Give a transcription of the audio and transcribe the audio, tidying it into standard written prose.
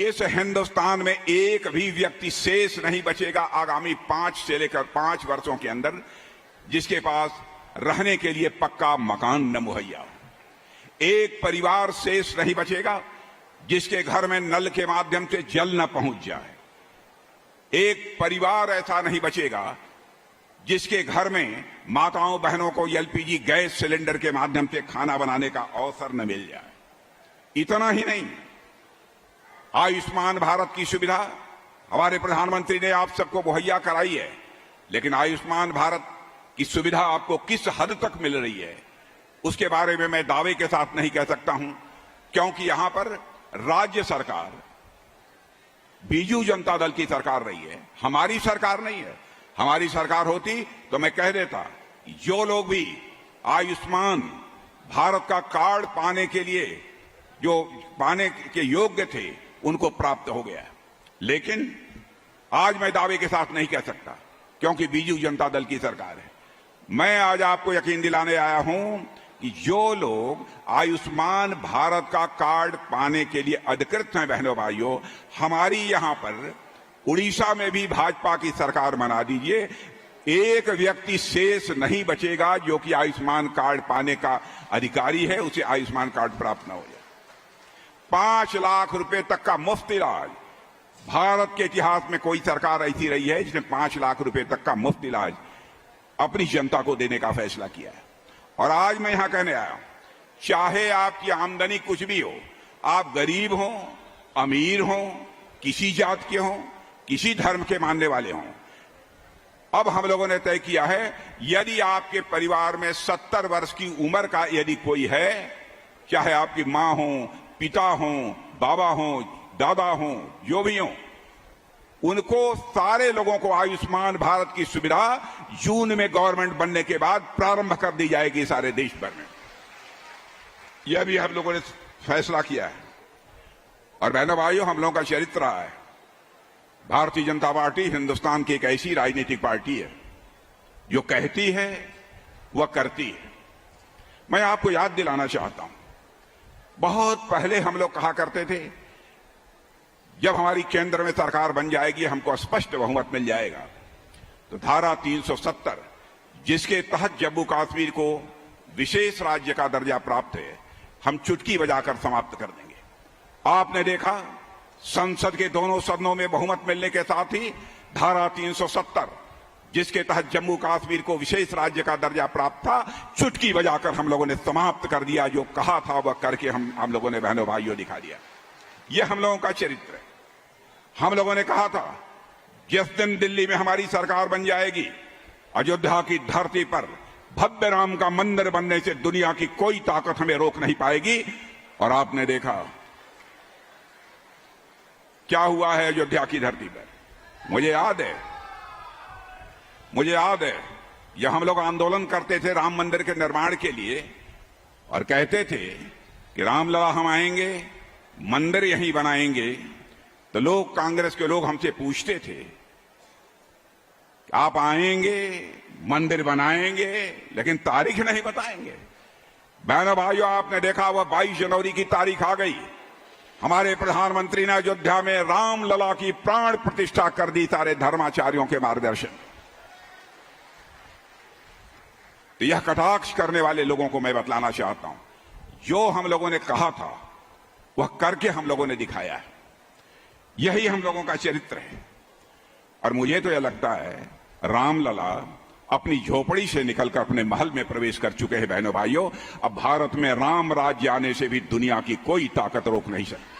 इस हिंदुस्तान में एक भी व्यक्ति शेष नहीं बचेगा आगामी 5 से लेकर 5 वर्षों के अंदर जिसके पास रहने के लिए पक्का मकान न मुहैया हो। एक परिवार शेष नहीं बचेगा जिसके घर में नल के माध्यम से जल न पहुंच जाए। एक परिवार ऐसा नहीं बचेगा जिसके घर में माताओं बहनों को एलपीजी गैस सिलेंडर के माध्यम से खाना बनाने का अवसर न मिल जाए। इतना ही नहीं, आयुष्मान भारत की सुविधा हमारे प्रधानमंत्री ने आप सबको मुहैया कराई है, लेकिन आयुष्मान भारत की सुविधा आपको किस हद तक मिल रही है उसके बारे में मैं दावे के साथ नहीं कह सकता हूं, क्योंकि यहां पर राज्य सरकार बीजू जनता दल की सरकार रही है, हमारी सरकार नहीं है। हमारी सरकार होती तो मैं कह देता जो लोग भी आयुष्मान भारत का कार्ड पाने के लिए जो पाने के योग्य थे उनको प्राप्त हो गया, लेकिन आज मैं दावे के साथ नहीं कह सकता क्योंकि बीजू जनता दल की सरकार है। मैं आज आपको यकीन दिलाने आया हूं कि जो लोग आयुष्मान भारत का कार्ड पाने के लिए अधिकृत हैं, बहनों भाइयों, हमारी यहां पर उड़ीसा में भी भाजपा की सरकार बना दीजिए, एक व्यक्ति शेष नहीं बचेगा जो कि आयुष्मान कार्ड पाने का अधिकारी है, उसे आयुष्मान कार्ड प्राप्त न हो जाए। 5 लाख रुपए तक का मुफ्त इलाज, भारत के इतिहास में कोई सरकार ऐसी रही है जिसने 5 लाख रुपए तक का मुफ्त इलाज अपनी जनता को देने का फैसला किया है। और आज मैं यहां कहने आया हूं, चाहे आपकी आमदनी कुछ भी हो, आप गरीब हो, अमीर हो, किसी जात के हो, किसी धर्म के मानने वाले हों, अब हम लोगों ने तय किया है यदि आपके परिवार में 70 वर्ष की उम्र का यदि कोई है, चाहे आपकी मां हो, पिता हो, बाबा हो, दादा हो, जो भी हो, उनको सारे लोगों को आयुष्मान भारत की सुविधा जून में गवर्नमेंट बनने के बाद प्रारंभ कर दी जाएगी सारे देश भर में। यह भी हम लोगों ने फैसला किया है। और बहनों भाइयों, हम लोगों का चरित्र रहा है, भारतीय जनता पार्टी हिंदुस्तान की एक ऐसी राजनीतिक पार्टी है जो कहती है वह करती है। मैं आपको याद दिलाना चाहता हूं, बहुत पहले हम लोग कहा करते थे जब हमारी केंद्र में सरकार बन जाएगी हमको स्पष्ट बहुमत मिल जाएगा तो धारा 370 जिसके तहत जम्मू कश्मीर को विशेष राज्य का दर्जा प्राप्त है, हम चुटकी बजाकर समाप्त कर देंगे। आपने देखा संसद के दोनों सदनों में बहुमत मिलने के साथ ही धारा 370 जिसके तहत जम्मू कश्मीर को विशेष राज्य का दर्जा प्राप्त था, चुटकी बजाकर हम लोगों ने समाप्त कर दिया। जो कहा था वह करके हम लोगों ने बहनों भाइयों दिखा दिया। यह हम लोगों का चरित्र है। हम लोगों ने कहा था जिस दिन दिल्ली में हमारी सरकार बन जाएगी, अयोध्या की धरती पर भव्य राम का मंदिर बनने से दुनिया की कोई ताकत हमें रोक नहीं पाएगी। और आपने देखा क्या हुआ है अयोध्या की धरती पर। मुझे याद है यह हम लोग आंदोलन करते थे राम मंदिर के निर्माण के लिए और कहते थे कि रामलला हम आएंगे, मंदिर यहीं बनाएंगे, तो लोग, कांग्रेस के लोग हमसे पूछते थे आप आएंगे, मंदिर बनाएंगे, लेकिन तारीख नहीं बताएंगे। बहनों भाइयों, आपने देखा वह 22 जनवरी की तारीख आ गई। हमारे प्रधानमंत्री ने अयोध्या में रामलला की प्राण प्रतिष्ठा कर दी सारे धर्माचार्यों के मार्गदर्शन। तो यह कटाक्ष करने वाले लोगों को मैं बतलाना चाहता हूं, जो हम लोगों ने कहा था वह करके हम लोगों ने दिखाया है। यही हम लोगों का चरित्र है। और मुझे तो यह लगता है रामलला अपनी झोपड़ी से निकलकर अपने महल में प्रवेश कर चुके हैं। बहनों भाइयों, अब भारत में राम राज्य आने से भी दुनिया की कोई ताकत रोक नहीं सकती।